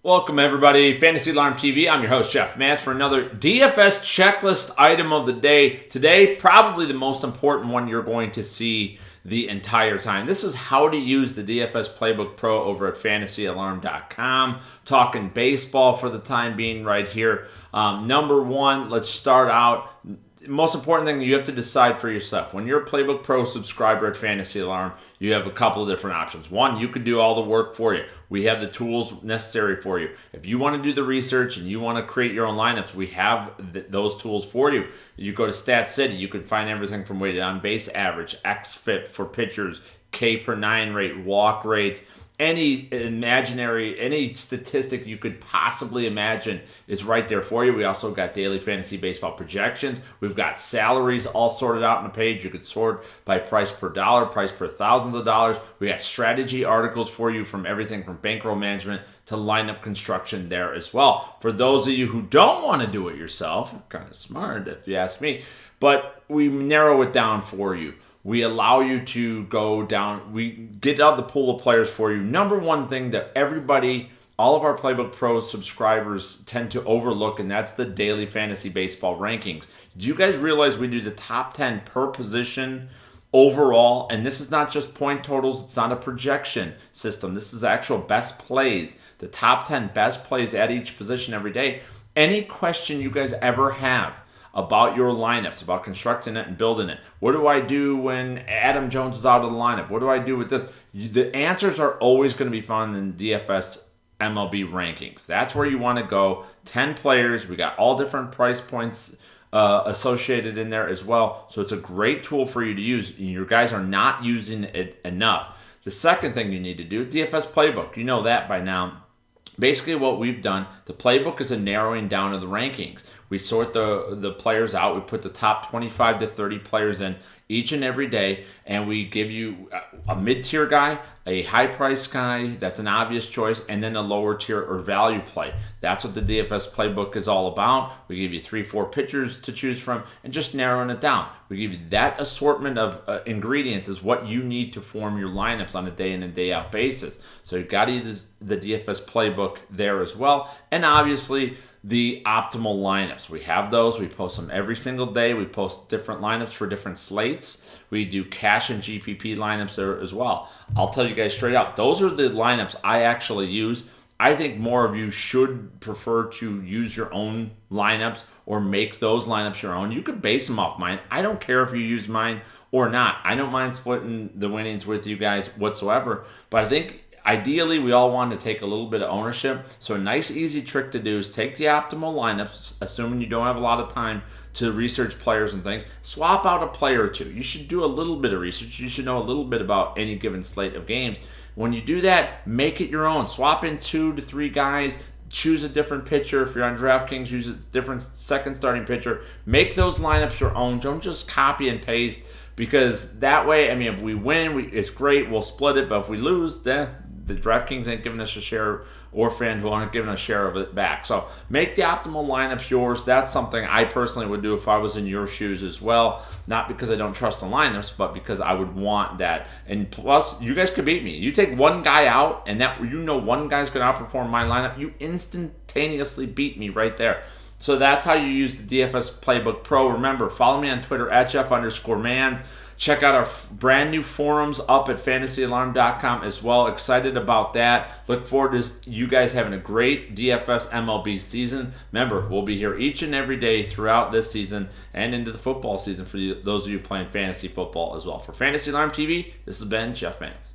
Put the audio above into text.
Welcome everybody, Fantasy Alarm TV. I'm your host Jeff Matz for another DFS checklist item of the day. Today, probably the most important one you're going to see the entire time. This is how to use the DFS Playbook Pro over at fantasyalarm.com. Talking baseball for the time being right here. Number one, let's start out. Most important thing, you have to decide for yourself. When you're a Playbook Pro subscriber at Fantasy Alarm, you have a couple of different options. One, you could do all the work for you. We have the tools necessary for you. If you want to do the research and you want to create your own lineups, we have those tools for you. You go to Stat City, you can find everything from weighted on base average, XFIP for pitchers, K per 9 rate, walk rates, any statistic you could possibly imagine is right there for you. We also got daily fantasy baseball projections. We've got salaries all sorted out on the page. You could sort by price per dollar, price per thousands of dollars. We got strategy articles for you from everything from bankroll management to lineup construction there as well. For those of you who don't want to do it yourself, kind of smart if you ask me, but we narrow it down for you. We allow you to go down. We get out the pool of players for you. Number one thing that everybody, all of our Playbook Pro subscribers tend to overlook, and that's the daily fantasy baseball rankings. Do you guys realize we do the top 10 per position overall? And this is not just point totals. It's not a projection system. This is actual best plays. The top 10 best plays at each position every day. Any question you guys ever have about your lineups, about constructing it and building it. What do I do when Adam Jones is out of the lineup? What do I do with this? The answers are always going to be found in DFS MLB rankings. That's where you want to go. 10 players. We got all different price points associated in there as well. So it's a great tool for you to use. Your guys are not using it enough. The second thing you need to do, DFS Playbook. You know that by now. Basically what we've done, the playbook is a narrowing down of the rankings. We sort the players out. We put the top 25 to 30 players in each and every day, and we give you a mid-tier guy, a high-price guy, that's an obvious choice, and then a lower tier or value play. That's what the DFS Playbook is all about. We give you 3-4 pitchers to choose from, and just narrowing it down. We give you that assortment of ingredients is what you need to form your lineups on a day-in and day-out basis. So you've got to use the DFS Playbook there as well, and obviously the optimal lineups. We have those. We post them every single day. We post different lineups for different slates. We do cash and GPP lineups there as well. I'll tell you guys straight out, those are the lineups I actually use. I think more of you should prefer to use your own lineups or make those lineups your own. You could base them off mine. I don't care if you use mine or not. I don't mind splitting the winnings with you guys whatsoever, but I think ideally, we all want to take a little bit of ownership. So a nice, easy trick to do is take the optimal lineups, assuming you don't have a lot of time to research players and things. Swap out a player or two. You should do a little bit of research. You should know a little bit about any given slate of games. When you do that, make it your own. Swap in 2 to 3 guys. Choose a different pitcher. If you're on DraftKings, use a different second starting pitcher. Make those lineups your own. Don't just copy and paste, because that way, I mean, if we win, it's great. We'll split it. But if we lose, then the DraftKings ain't giving us a share, or FanDuel aren't giving us a share of it back. So make the optimal lineups yours. That's something I personally would do if I was in your shoes as well. Not because I don't trust the lineups, but because I would want that. And plus, you guys could beat me. You take one guy out, and that one guy's going to outperform my lineup. You instantaneously beat me right there. So that's how you use the DFS Playbook Pro. Remember, follow me on Twitter at Jeff_Mans. Check out our brand new forums up at fantasyalarm.com as well. Excited about that. Look forward to you guys having a great DFS MLB season. Remember, we'll be here each and every day throughout this season and into the football season for those of you playing fantasy football as well. For Fantasy Alarm TV, this has been Jeff Mans.